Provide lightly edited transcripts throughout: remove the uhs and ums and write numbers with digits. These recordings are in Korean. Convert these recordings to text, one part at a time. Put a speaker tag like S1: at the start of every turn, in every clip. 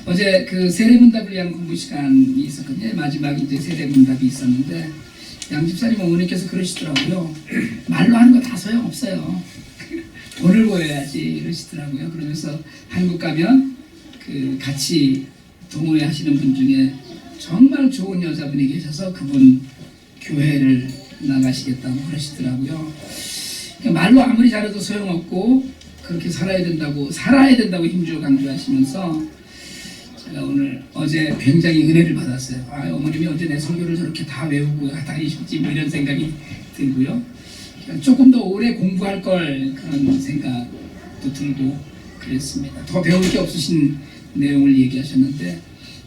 S1: 어제 그 세례문답을 위한 공부 시간이 있었거든요. 마지막 이제 세례문답이 있었는데 양 집사님 어머니께서 그러시더라고요. 말로 하는 거 다 소용없어요. 돈을 보여야지 이러시더라고요. 그러면서 한국 가면 그 같이 동호회 하시는 분 중에 정말 좋은 여자분이 계셔서 그분 교회를 나가시겠다고 그러시더라고요. 말로 아무리 잘해도 소용없고 그렇게 살아야 된다고 힘주어 강조하시면서 제가 어제 굉장히 은혜를 받았어요. 어머님이 어제 내 설교를 저렇게 다 외우고 다니셨지 뭐 이런 생각이 들고요. 조금 더 오래 공부할 걸 그런 생각도 들고 그랬습니다. 더 배울 게 없으신 내용을 얘기하셨는데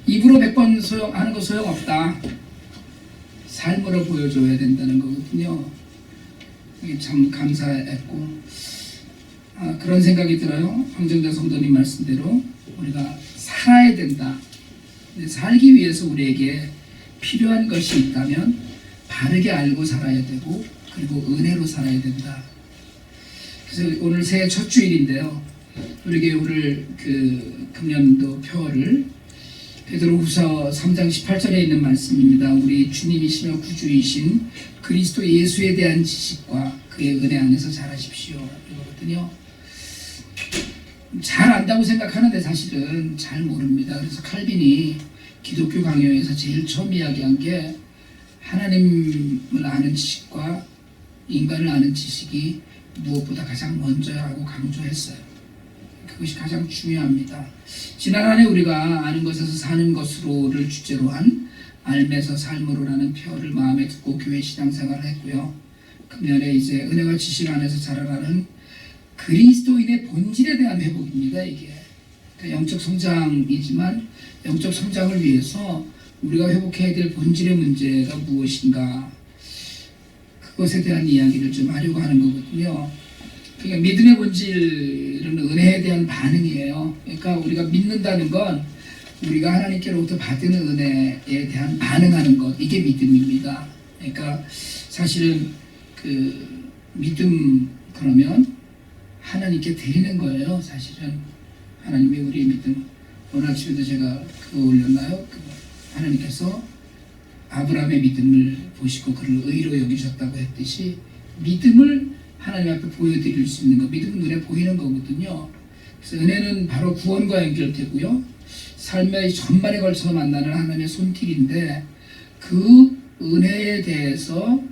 S1: 입으로 100번 하는 거 소용없다. 삶으로 보여줘야 된다는 거거든요. 참 감사했고 그런 생각이 들어요. 황정자 성도님 말씀대로 우리가 살아야 된다. 살기 위해서 우리에게 필요한 것이 있다면 바르게 알고 살아야 되고 그리고 은혜로 살아야 된다. 그래서 오늘 새해 첫 주일인데요. 우리 오늘 그 금년도 표를 베드로후서 3장 18절에 있는 말씀입니다. 우리 주님이시며 구주이신 그리스도 예수에 대한 지식과 그의 은혜 안에서 잘하십시오. 이거거든요. 잘 안다고 생각하는데 사실은 잘 모릅니다. 그래서 칼빈이 기독교 강요에서 제일 처음 이야기한 게 하나님을 아는 지식과 인간을 아는 지식이 무엇보다 가장 먼저라고 강조했어요. 그것이 가장 중요합니다. 지난 한 해 우리가 아는 것에서 사는 것으로를 주제로 한 알면서 삶으로라는 표를 마음에 두고 교회 신앙생활을 했고요. 금년에 이제 은혜와 지식 안에서 자라나는 그리스도인의 본질에 대한 회복입니다. 이게 그러니까 영적 성장이지만 영적 성장을 위해서 우리가 회복해야 될 본질의 문제가 무엇인가 그것에 대한 이야기를 좀 하려고 하는 거거든요. 그러니까 믿음의 본질은 은혜에 대한 반응이에요. 그러니까 우리가 믿는다는 건 우리가 하나님께로부터 받은 은혜에 대한 반응하는 것, 이게 믿음입니다. 그러니까 사실은 그 믿음 그러면 하나님께 드리는 거예요. 사실은 하나님이 우리의 믿음. 오늘 아침에도 제가 그거 올렸나요? 하나님께서 아브라함의 믿음을 보시고 그를 의로 여기셨다고 했듯이 믿음을 하나님 앞에 보여드릴 수 있는 거, 믿음은 눈에 보이는 거거든요. 그래서 은혜는 바로 구원과 연결되고요. 삶의 전반에 걸쳐서 만나는 하나님의 손길인데 그 은혜에 대해서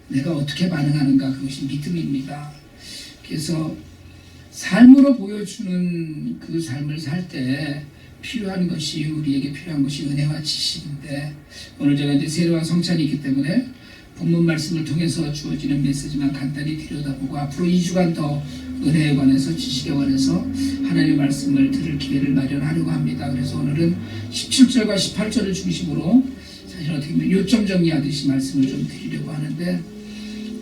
S1: 내가 어떻게 반응하는가, 그것이 믿음입니다. 그래서 삶으로 보여주는 그 삶을 살 때 필요한 것이, 우리에게 필요한 것이 은혜와 지식인데, 오늘 제가 이제 세례와 성찬이 있기 때문에 본문 말씀을 통해서 주어지는 메시지만 간단히 들여다보고 앞으로 2주간 더 은혜에 관해서, 지식에 관해서 하나님의 말씀을 들을 기회를 마련하려고 합니다. 그래서 오늘은 17절과 18절을 중심으로 사실 어떻게 보면 요점 정리하듯이 말씀을 좀 드리려고 하는데,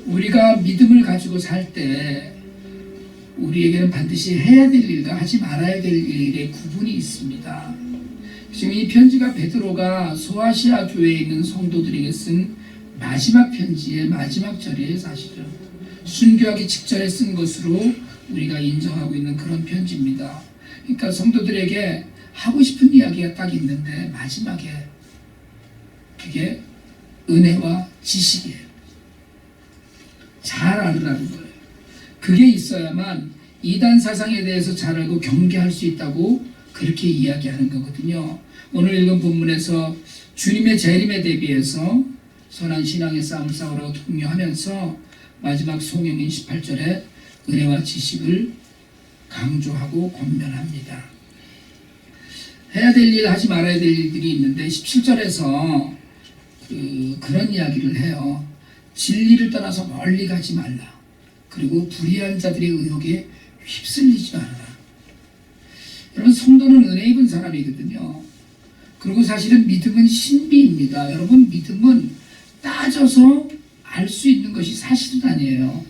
S1: 우리가 믿음을 가지고 살 때 우리에게는 반드시 해야 될 일과 하지 말아야 될 일의 구분이 있습니다. 지금 이 편지가 베드로가 소아시아 교회에 있는 성도들에게 쓴 마지막 편지의 마지막 절이에요. 사실은 순교하기 직전에 쓴 것으로 우리가 인정하고 있는 그런 편지입니다. 그러니까 성도들에게 하고 싶은 이야기가 딱 있는데 마지막에 그게 은혜와 지식이에요. 잘 알으라는 거예요. 그게 있어야만 이단 사상에 대해서 잘 알고 경계할 수 있다고 그렇게 이야기하는 거거든요. 오늘 읽은 본문에서 주님의 재림에 대비해서 선한 신앙의 싸움을 싸우라고 독려하면서 마지막 송영인 18절에 은혜와 지식을 강조하고 권면합니다. 해야 될 일, 하지 말아야 될 일들이 있는데 17절에서 그런 이야기를 해요. 진리를 떠나서 멀리 가지 말라. 그리고 불의한 자들의 의혹에 휩쓸리지 말아라. 여러분, 성도는 은혜 입은 사람이거든요. 그리고 사실은 믿음은 신비입니다. 여러분, 믿음은 따져서 알 수 있는 것이 사실은 아니에요.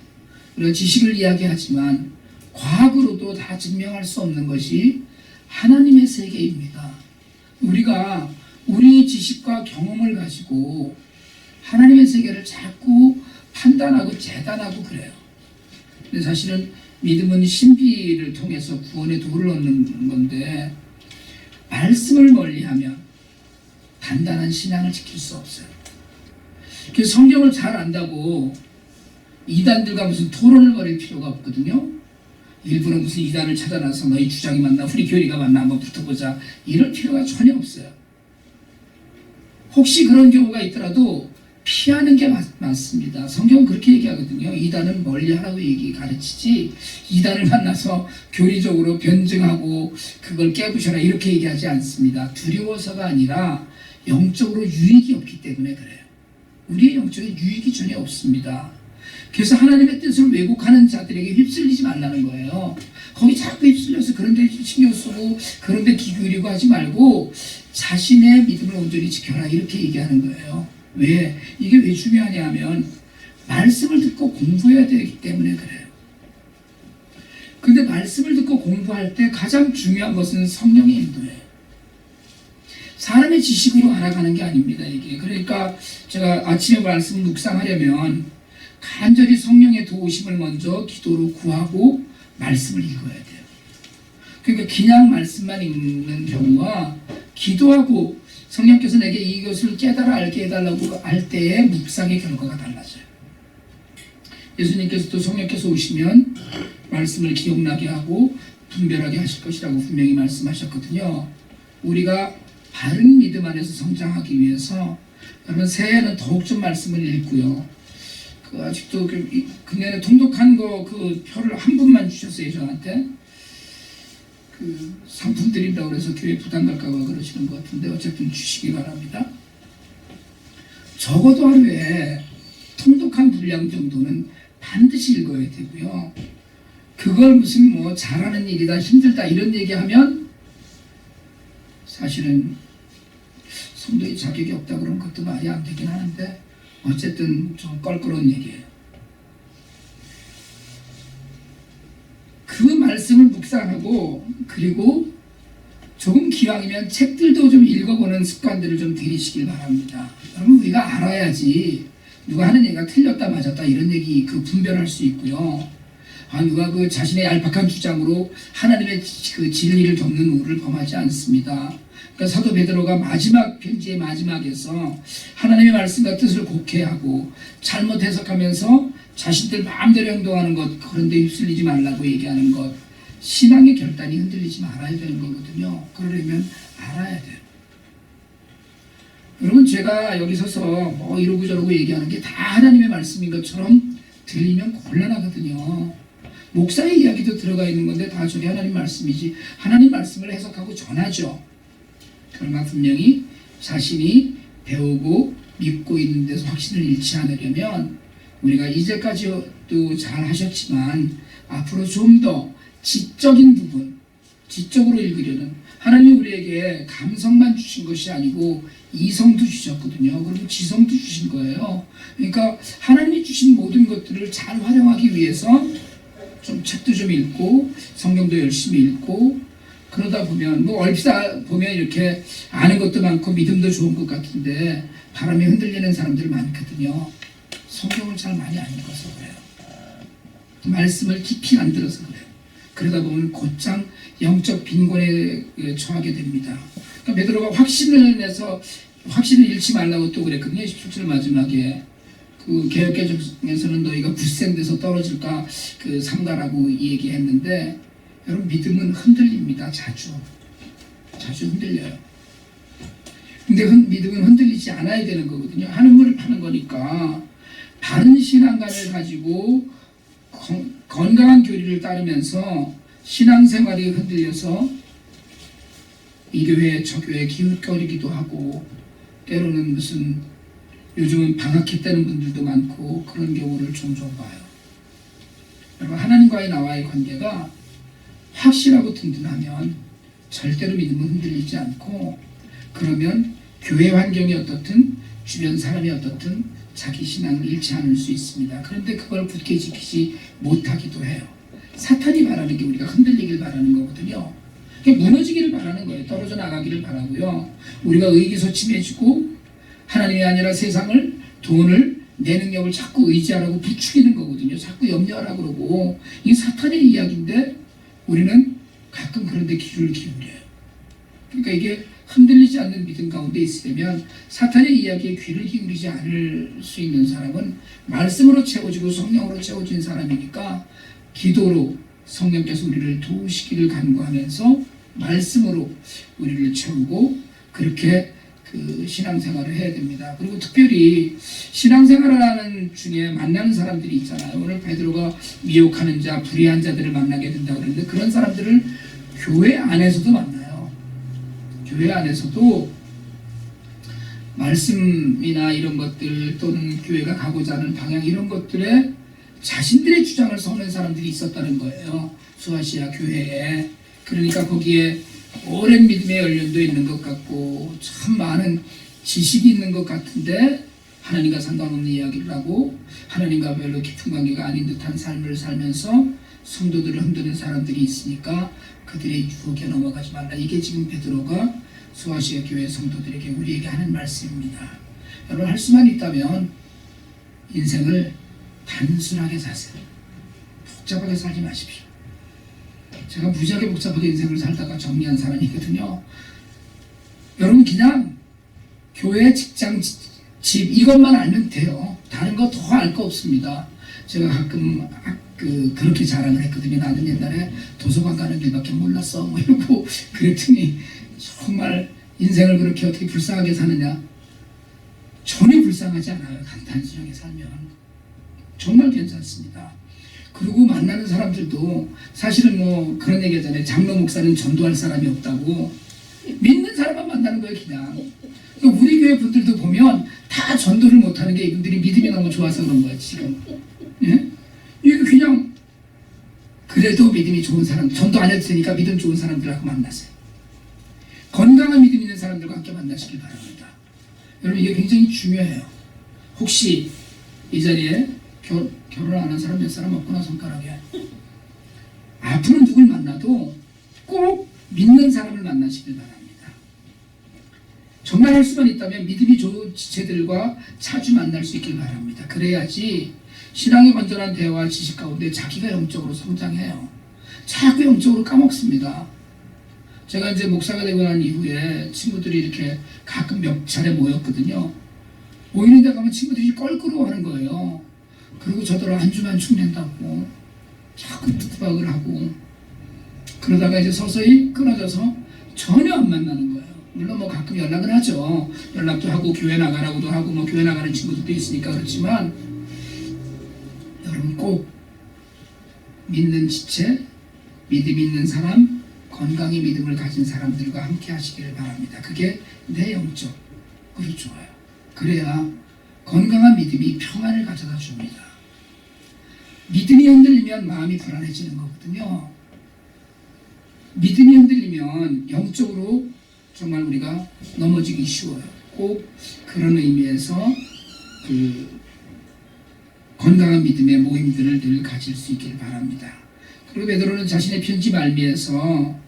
S1: 우리가 지식을 이야기하지만 과학으로도 다 증명할 수 없는 것이 하나님의 세계입니다. 우리가 우리 지식과 경험을 가지고 하나님의 세계를 자꾸 판단하고 재단하고 그래요. 근데 사실은 믿음은 신비를 통해서 구원의 도를 얻는 건데, 말씀을 멀리하면 단단한 신앙을 지킬 수 없어요. 그래서 성경을 잘 안다고 이단들과 무슨 토론을 벌일 필요가 없거든요. 일부러 무슨 이단을 찾아놔서 너희 주장이 맞나 우리 교리가 맞나 한번 붙어보자 이럴 필요가 전혀 없어요. 혹시 그런 경우가 있더라도 피하는 게 맞습니다. 성경은 그렇게 얘기하거든요. 이단은 멀리하라고 가르치지 이단을 만나서 교리적으로 변증하고 그걸 깨부셔라 이렇게 얘기하지 않습니다. 두려워서가 아니라 영적으로 유익이 없기 때문에 그래요. 우리의 영적인 유익이 전혀 없습니다. 그래서 하나님의 뜻을 왜곡하는 자들에게 휩쓸리지 말라는 거예요. 거기 자꾸 휩쓸려서 그런 데 신경 쓰고 그런 데 귀 기울이고 하지 말고 자신의 믿음을 온전히 지켜라 이렇게 얘기하는 거예요. 왜? 이게 왜 중요하냐 하면 말씀을 듣고 공부해야 되기 때문에 그래요. 근데 말씀을 듣고 공부할 때 가장 중요한 것은 성령의 인도예요. 사람의 지식으로 알아가는 게 아닙니다. 이게. 그러니까 제가 아침에 말씀을 묵상하려면 간절히 성령의 도우심을 먼저 기도로 구하고 말씀을 읽어야 돼요. 그러니까 그냥 말씀만 읽는 경우와 기도하고 성령께서 내게 이것을 깨달아 알게 해달라고 할 때의 묵상의 결과가 달라져요. 예수님께서도 성령께서 오시면 말씀을 기억나게 하고 분별하게 하실 것이라고 분명히 말씀하셨거든요. 우리가 바른 믿음 안에서 성장하기 위해서 여러분 새해에는 더욱 좀 말씀을 읽고요. 아직도 그년에 통독한 거 그 표를 한 분만 주셨어요. 저한테 상품 드린다고 그래서 교회 부담 갈까봐 그러시는 것 같은데 어쨌든 주시기 바랍니다. 적어도 하루에 통독한 분량 정도는 반드시 읽어야 되고요. 그걸 무슨 뭐 잘하는 일이다 힘들다 이런 얘기하면 사실은 성도의 자격이 없다 그러는 것도 말이 안 되긴 하는데 어쨌든 좀 껄끄러운 얘기예요. 그 말씀을 묵상하고 그리고 조금 기왕이면 책들도 좀 읽어보는 습관들을 좀 들이시길 바랍니다. 여러분 우리가 알아야지 누가 하는 얘기가 틀렸다 맞았다 이런 얘기 분별할 수 있고요. 누가 자신의 얄팍한 주장으로 하나님의 진리를 덮는 우를 범하지 않습니다. 그러니까 사도 베드로가 마지막 편지의 마지막에서 하나님의 말씀과 뜻을 곡해하고 잘못 해석하면서 자신들 마음대로 행동하는 것 그런 데 휩쓸리지 말라고 얘기하는 것 신앙의 결단이 흔들리지 말아야 되는 거거든요. 그러려면 알아야 돼요. 여러분 제가 여기 서서 뭐 이러고 저러고 얘기하는 게 다 하나님의 말씀인 것처럼 들리면 곤란하거든요. 목사의 이야기도 들어가 있는 건데 다 저게 하나님 말씀이지 하나님 말씀을 해석하고 전하죠. 그러나 분명히 자신이 배우고 믿고 있는 데서 확신을 잃지 않으려면 우리가 이제까지도 잘 하셨지만 앞으로 좀 더 지적인 부분, 지적으로 읽으려는 하나님이 우리에게 감성만 주신 것이 아니고 이성도 주셨거든요. 그리고 지성도 주신 거예요. 그러니까 하나님이 주신 모든 것들을 잘 활용하기 위해서 좀 책도 좀 읽고 성경도 열심히 읽고 그러다 보면 뭐 얼핏 보면 이렇게 아는 것도 많고 믿음도 좋은 것 같은데 바람에 흔들리는 사람들 많거든요. 성경을 잘 많이 안 읽어서 그래요. 말씀을 깊이 안 들어서 그래요. 그러다 보면 곧장 영적 빈곤에 처하게 됩니다. 그러니까 베드로가 확신을 내서 확신을 잃지 말라고 또 그랬거든요. 17절 마지막에 개역개정에서는 너희가 굳센 데서 떨어질까 삼가라고 얘기했는데 여러분 믿음은 흔들립니다. 자주 흔들려요. 근데 믿음은 흔들리지 않아야 되는 거거든요. 하는 물을 파는 거니까 바른 신앙관을 가지고 건강한 교리를 따르면서 신앙생활이 흔들려서 이 교회 저 교회 기웃거리기도 하고 때로는 무슨 요즘은 방학했다는 분들도 많고 그런 경우를 종종 봐요. 여러분 하나님과의 나와의 관계가 확실하고 든든하면 절대로 믿음은 흔들리지 않고 그러면 교회 환경이 어떻든 주변 사람이 어떻든 자기 신앙을 잃지 않을 수 있습니다. 그런데 그걸 굳게 지키지 못하기도 해요. 사탄이 바라는 게 우리가 흔들리길 바라는 거거든요. 무너지기를 바라는 거예요. 떨어져 나가기를 바라고요. 우리가 의기소침해지고 하나님이 아니라 세상을 돈을 내 능력을 자꾸 의지하라고 부추기는 거거든요. 자꾸 염려하라고 그러고 이게 사탄의 이야기인데 우리는 가끔 그런 데 귀를 기울여요. 그러니까 이게 흔들리지 않는 믿음 가운데 있으려면 사탄의 이야기에 귀를 기울이지 않을 수 있는 사람은 말씀으로 채워지고 성령으로 채워진 사람이니까 기도로 성령께서 우리를 도우시기를 간구하면서 말씀으로 우리를 채우고 그렇게 그 신앙생활을 해야 됩니다. 그리고 특별히 신앙생활을 하는 중에 만나는 사람들이 있잖아요. 오늘 베드로가 미혹하는 자, 불의한 자들을 만나게 된다고 그러는데 그런 사람들을 교회 안에서도 만나요. 교회 안에서도 말씀이나 이런 것들 또는 교회가 가고자 하는 방향 이런 것들에 자신들의 주장을 서는 사람들이 있었다는 거예요. 수아시아 교회에. 그러니까 거기에 오랜 믿음의 연륜도 있는 것 같고 참 많은 지식이 있는 것 같은데 하나님과 상관없는 이야기를 하고 하나님과 별로 깊은 관계가 아닌 듯한 삶을 살면서 성도들을 흔드는 사람들이 있으니까 그들의 유혹에 넘어가지 말라. 이게 지금 베드로가 수아시아 교회 성도들에게 우리에게 하는 말씀입니다. 여러분 할 수만 있다면 인생을 단순하게 사세요. 복잡하게 살지 마십시오. 제가 무지하게 복잡하게 인생을 살다가 정리한 사람이거든요. 여러분 그냥 교회, 직장, 집 이것만 알면 돼요. 다른 거 더 알 거 없습니다. 제가 가끔 그렇게 자랑을 했거든요. 나는 옛날에 도서관 가는 길밖에 몰랐어 뭐 이러고 그랬더니 정말 인생을 그렇게 어떻게 불쌍하게 사느냐. 전혀 불쌍하지 않아요. 단순하게 살면 정말 괜찮습니다. 그리고 만나는 사람들도 사실은 뭐 그런 얘기 하잖아요. 장로 목사는 전도할 사람이 없다고. 믿는 사람만 만나는 거예요 그냥. 그러니까 우리 교회 분들도 보면 다 전도를 못하는 게 이분들이 믿음이 너무 좋아서 그런 거예요 지금. 예? 이거 그냥 그래도 믿음이 좋은 사람, 전도 안 해도 되니까 믿음 좋은 사람들하고 만나세요. 건강한 믿음 있는 사람들과 함께 만나시길 바랍니다. 여러분 이게 굉장히 중요해요. 혹시 이 자리에 결혼 안 한 사람 몇 사람 없구나 손가락에. 앞으로 누굴 만나도 꼭 믿는 사람을 만나시길 바랍니다. 정말 할 수만 있다면 믿음이 좋은 지체들과 자주 만날 수 있길 바랍니다. 그래야지 신앙의 건전한 대화와 지식 가운데 자기가 영적으로 성장해요. 자꾸 영적으로 까먹습니다. 제가 이제 목사가 되고 난 이후에 친구들이 이렇게 가끔 몇 차례 모였거든요. 모이는 데 가면 친구들이 껄끄러워하는 거예요. 그리고 저더러 안주만 축낸다고 자꾸 부탁을 하고 그러다가 이제 서서히 끊어져서 전혀 안 만나는 거예요. 물론 뭐 가끔 연락은 하죠. 연락도 하고 교회 나가라고도 하고 뭐 교회 나가는 친구들도 있으니까 그렇지만 여러분 꼭 믿는 지체, 믿음 있는 사람, 건강의 믿음을 가진 사람들과 함께 하시기를 바랍니다. 그게 내 영적으로 좋아요. 그래야 건강한 믿음이 평안을 가져다 줍니다. 믿음이 흔들리면 마음이 불안해지는 거거든요. 믿음이 흔들리면 영적으로 정말 우리가 넘어지기 쉬워요. 꼭 그런 의미에서 건강한 믿음의 모임들을 늘 가질 수 있길 바랍니다. 그리고 베드로는 자신의 편지 말미에서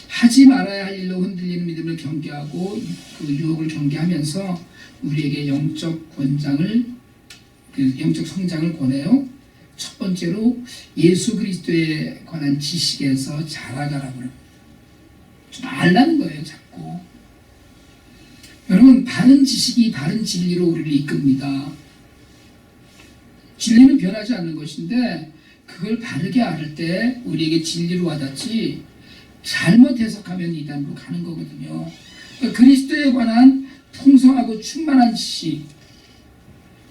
S1: 하지 말아야 할 일로 흔들리는 믿음을 경계하고 그 유혹을 경계하면서 우리에게 영적 성장을 권해요. 첫 번째로 예수 그리스도에 관한 지식에서 자라가라고 합니다. 좀 알라는 거예요, 자꾸. 여러분, 바른 지식이 바른 진리로 우리를 이끕니다. 진리는 변하지 않는 것인데 그걸 바르게 알 때 우리에게 진리로 와닿지 잘못 해석하면 이단으로 가는 거거든요. 그러니까 그리스도에 관한 풍성하고 충만한 지식,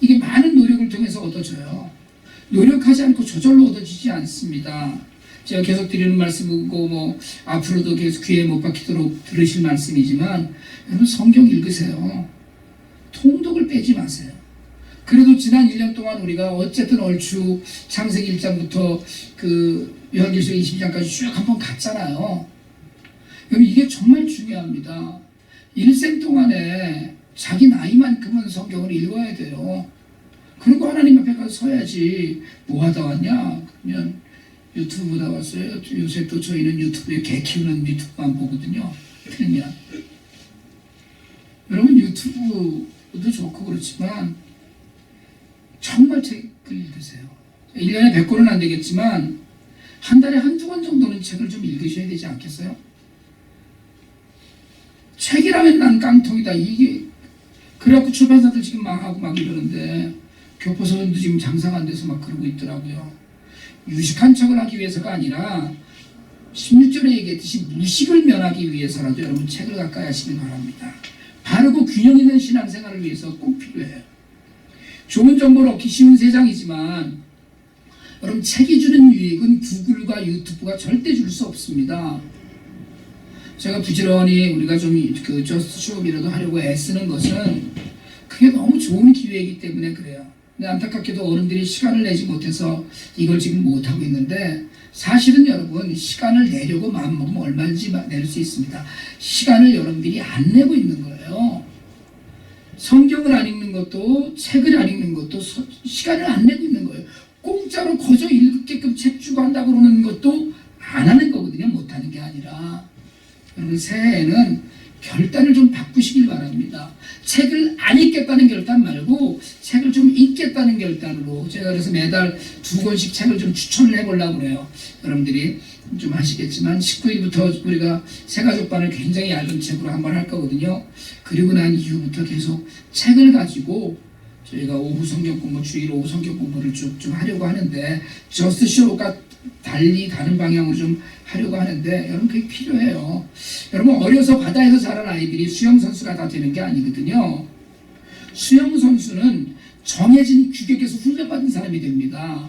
S1: 이게 많은 노력을 통해서 얻어져요. 노력하지 않고 저절로 얻어지지 않습니다. 제가 계속 드리는 말씀이고 뭐 앞으로도 계속 귀에 못 박히도록 들으실 말씀이지만 여러분 성경 읽으세요. 통독을 빼지 마세요. 그래도 지난 1년 동안 우리가 어쨌든 얼추 창세기 1장부터 그 요한계시록 22장까지 쭉 한번 갔잖아요. 여러분 이게 정말 중요합니다. 일생 동안에 자기 나이만큼은 성경을 읽어야 돼요. 그리고 하나님 앞에 가서 서야지. 뭐 하다 왔냐? 그러면 유튜브 보다 왔어요. 요새 또 저희는 유튜브에 개 키우는 유튜브만 보거든요. 그러면 여러분 유튜브도 좋고 그렇지만 정말 책을 읽으세요. 1년에 100권은 안 되겠지만 한 달에 한두 권 정도는 책을 좀 읽으셔야 되지 않겠어요? 책이라면 난 깡통이다. 이게 그래갖고 출판사들 지금 망하고 막 이러는데 교포서원도 지금 장사가 안 돼서 막 그러고 있더라고요. 유식한 척을 하기 위해서가 아니라 16절에 얘기했듯이 무식을 면하기 위해서라도 여러분 책을 가까이 하시길 바랍니다. 바르고 균형 있는 신앙생활을 위해서 꼭 필요해요. 좋은 정보를 얻기 쉬운 세상이지만 여러분 책이 주는 유익은 구글과 유튜브가 절대 줄 수 없습니다. 제가 부지런히 우리가 좀 그 저스트 쇼업이라도 하려고 애쓰는 것은 그게 너무 좋은 기회이기 때문에 그래요. 근데 안타깝게도 어른들이 시간을 내지 못해서 이걸 지금 못하고 있는데 사실은 여러분 시간을 내려고 마음먹으면 얼마든지 낼 수 있습니다. 시간을 여러분들이 안 내고 있는 거예요. 성경을 안 읽는 것도 책을 안 읽는 것도 시간을 안 내고 있는 거예요. 공짜로 거저 읽게끔 책 주고 한다고 그러는 것도 안 하는 거거든요. 못하는 게 아니라. 여러분 새해에는 결단을 좀 바꾸시길 바랍니다. 책을 안 읽겠다는 결단 말고 책을 좀 읽겠다는 결단으로 제가 그래서 매달 2권씩 책을 좀 추천을 해보려고 그래요. 여러분들이 좀 아시겠지만 19일부터 우리가 새가족반을 굉장히 얇은 책으로 한번 할 거거든요. 그리고 난 이후부터 계속 책을 가지고 저희가 오후 성경 공부, 주일 오후 성경 공부를 좀 하려고 하는데 저스트 쇼가 달리 다른 방향으로 좀 하려고 하는데 여러분 그게 필요해요. 여러분 어려서 바다에서 자란 아이들이 수영 선수가 다 되는 게 아니거든요. 수영 선수는 정해진 규격에서 훈련받은 사람이 됩니다.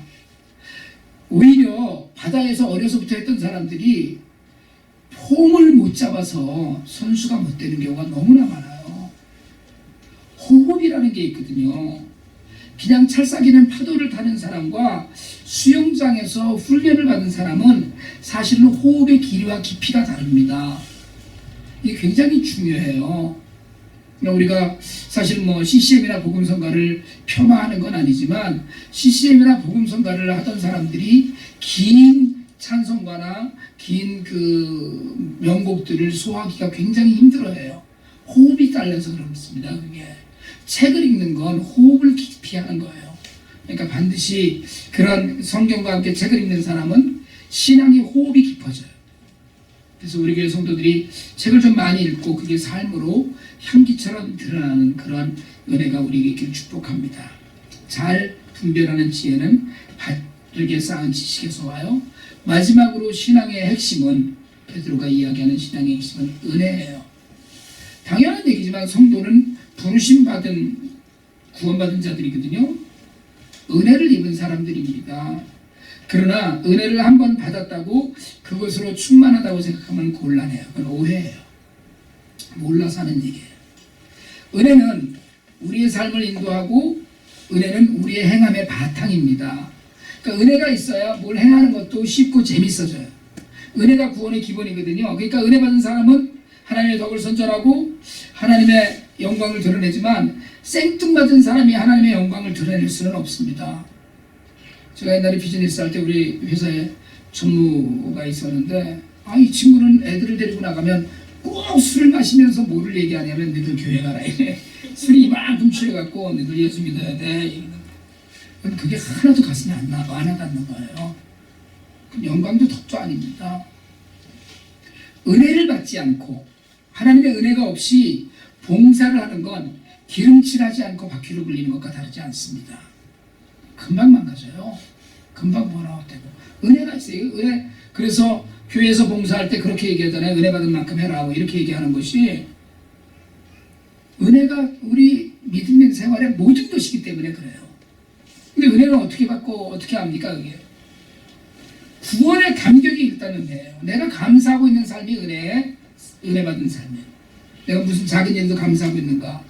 S1: 오히려 바다에서 어려서부터 했던 사람들이 폼을 못 잡아서 선수가 못 되는 경우가 너무나 많아요. 호흡이라는 게 있거든요. 그냥 찰싹이는 파도를 타는 사람과 수영장에서 훈련을 받은 사람은 사실은 호흡의 길이와 깊이가 다릅니다. 이게 굉장히 중요해요. 우리가 사실 뭐 CCM이나 복음성가를 폄하하는 건 아니지만 CCM이나 복음성가를 하던 사람들이 긴 찬송가나 긴 그 명곡들을 소화하기가 굉장히 힘들어해요. 호흡이 딸려서 그렇습니다. 그게 책을 읽는 건 호흡을 깊이 하는 거예요. 그러니까 반드시 그런 성경과 함께 책을 읽는 사람은 신앙의 호흡이 깊어져요. 그래서 우리 교회 성도들이 책을 좀 많이 읽고 그게 삶으로 향기처럼 드러나는 그런 은혜가 우리에게 있기를 축복합니다. 잘 분별하는 지혜는 바르게 쌓은 지식에서 와요. 마지막으로 신앙의 핵심은 베드로가 이야기하는 신앙의 핵심은 은혜예요. 당연한 얘기지만 성도는 부르심받은 구원받은 자들이거든요. 은혜를 입은 사람들입니다. 그러나 은혜를 한번 받았다고 그것으로 충만하다고 생각하면 곤란해요. 그건 오해예요. 몰라서 하는 얘기예요. 은혜는 우리의 삶을 인도하고 은혜는 우리의 행함의 바탕입니다. 그러니까 은혜가 있어야 뭘 행하는 것도 쉽고 재밌어져요. 은혜가 구원의 기본이거든요. 그러니까 은혜 받은 사람은 하나님의 덕을 선전하고 하나님의 영광을 드러내지만 생뚱맞은 사람이 하나님의 영광을 드러낼 수는 없습니다. 제가 옛날에 비즈니스 할 때 우리 회사에 전무가 있었는데 이 친구는 애들을 데리고 나가면 꼭 술을 마시면서 뭐를 얘기하냐면 너희들 교회 가라 이래. 술이 이만큼 취해갖고 너희들 예수 믿어야 돼. 그게 하나도 가슴에 안 와닿는 거예요. 영광도 덕도 아닙니다. 은혜를 받지 않고 하나님의 은혜가 없이 봉사를 하는 건 기름칠하지 않고 바퀴를 굴리는 것과 다르지 않습니다. 금방 망가져요. 금방 번아웃되고. 은혜가 있어요. 은혜. 그래서 교회에서 봉사할 때 그렇게 얘기하잖아요. 은혜 받은 만큼 해라. 이렇게 얘기하는 것이 은혜가 우리 믿음의 생활의 모든 것이기 때문에 그래요. 근데 은혜는 어떻게 받고 어떻게 합니까? 그게 구원의 감격이 일단 은혜예요. 내가 감사하고 있는 삶이 은혜 받은 삶이에요. 내가 무슨 작은 일도 감사하고 있는가?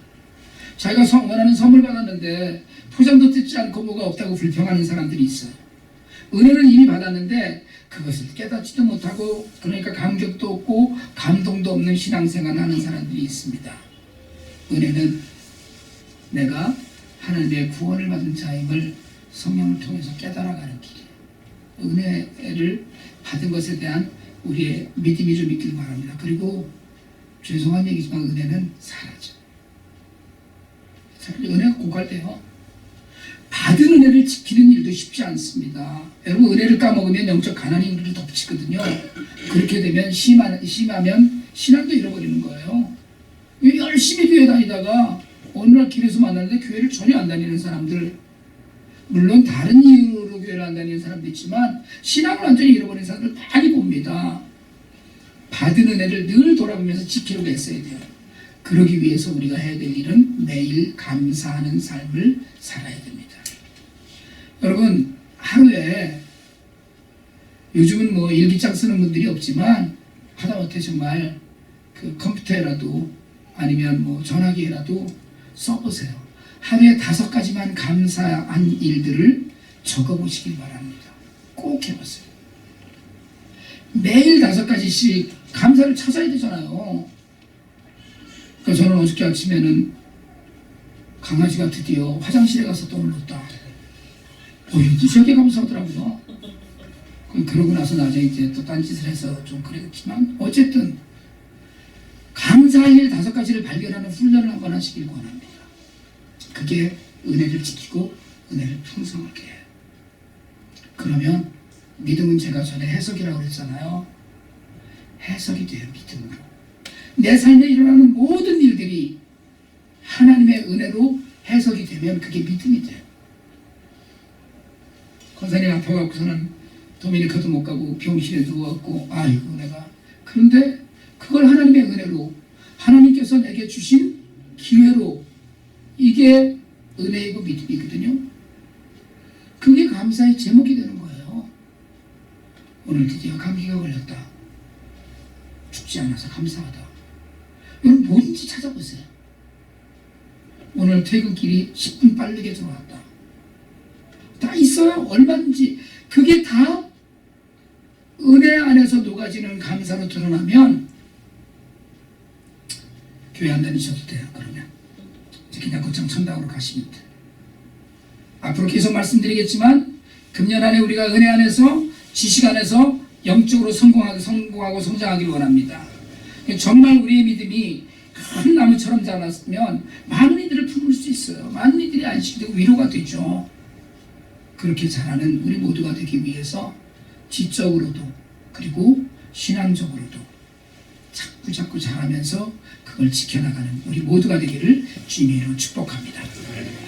S1: 자기가 원하는 선물 받았는데 포장도 뜯지 않고 뭐가 없다고 불평하는 사람들이 있어요. 은혜는 이미 받았는데 그것을 깨닫지도 못하고 그러니까 감격도 없고 감동도 없는 신앙생활을 하는 사람들이 있습니다. 은혜는 내가 하나님의 구원을 받은 자임을 성령을 통해서 깨달아가는 길이에요. 은혜를 받은 것에 대한 우리의 믿음이 좀 있길 바랍니다. 그리고 죄송한 얘기지만 은혜는 사라져. 은혜가 고갈돼요. 받은 은혜를 지키는 일도 쉽지 않습니다. 여러분 은혜를 까먹으면 영적 가난이 우리를 덮치거든요. 그렇게 되면 심하면 신앙도 잃어버리는 거예요. 열심히 교회 다니다가 어느 날 길에서 만났는데 교회를 전혀 안 다니는 사람들, 물론 다른 이유로 교회를 안 다니는 사람도 있지만 신앙을 완전히 잃어버린 사람들 많이 봅니다. 받은 은혜를 늘 돌아보면서 지키려고 애써야 돼요. 그러기 위해서 우리가 해야 될 일은 매일 감사하는 삶을 살아야 됩니다. 여러분, 하루에 요즘은 뭐 일기장 쓰는 분들이 없지만 하다못해 정말 그 컴퓨터에라도 아니면 뭐 전화기에라도 써보세요. 하루에 5가지만 감사한 일들을 적어보시길 바랍니다. 꼭 해보세요. 매일 5가지씩 감사를 찾아야 되잖아요. 그러니까 저는 어저께 아침에는 강아지가 드디어 화장실에 가서 똥을 눴다. 무지하게 감사하더라고요. 그러고 나서 나중에 이제 또 딴짓을 해서 좀 그랬지만 어쨌든 감사할 일 5가지를 발견하는 훈련을 한번 하시길 권합니다. 그게 은혜를 지키고 은혜를 풍성하게 해요. 그러면 믿음은 제가 전에 해석이라고 그랬잖아요. 해석이 돼요. 믿음으로. 내 삶에 일어나는 모든 일들이 하나님의 은혜로 해석이 되면 그게 믿음이 돼요. 권사님 아파갖고서는 도미니카도 못 가고 병실에 누워갖고 아이고 내가, 그런데 그걸 하나님의 은혜로, 하나님께서 내게 주신 기회로, 이게 은혜이고 믿음이거든요. 그게 감사의 제목이 되는 거예요. 오늘 드디어 감기가 걸렸다. 죽지 않아서 감사하다. 여러분 뭐든지 찾아보세요. 오늘 퇴근길이 10분 빠르게 들어왔다. 다 있어요. 얼마든지. 그게 다 은혜 안에서 녹아지는 감사로 드러나면 교회 안 다니셔도 돼요. 그러면 그냥 곧장 천당으로 가시면 돼요. 앞으로 계속 말씀드리겠지만 금년 안에 우리가 은혜 안에서, 지식 안에서 영적으로 성공하고 성장하기를 원합니다. 정말 우리의 믿음이 큰 나무처럼 자랐으면 많은 이들을 품을 수 있어요. 많은 이들이 안식이 되고 위로가 되죠. 그렇게 자라는 우리 모두가 되기 위해서 지적으로도 그리고 신앙적으로도 자꾸 자라면서 그걸 지켜나가는 우리 모두가 되기를 주님의 이름으로 축복합니다.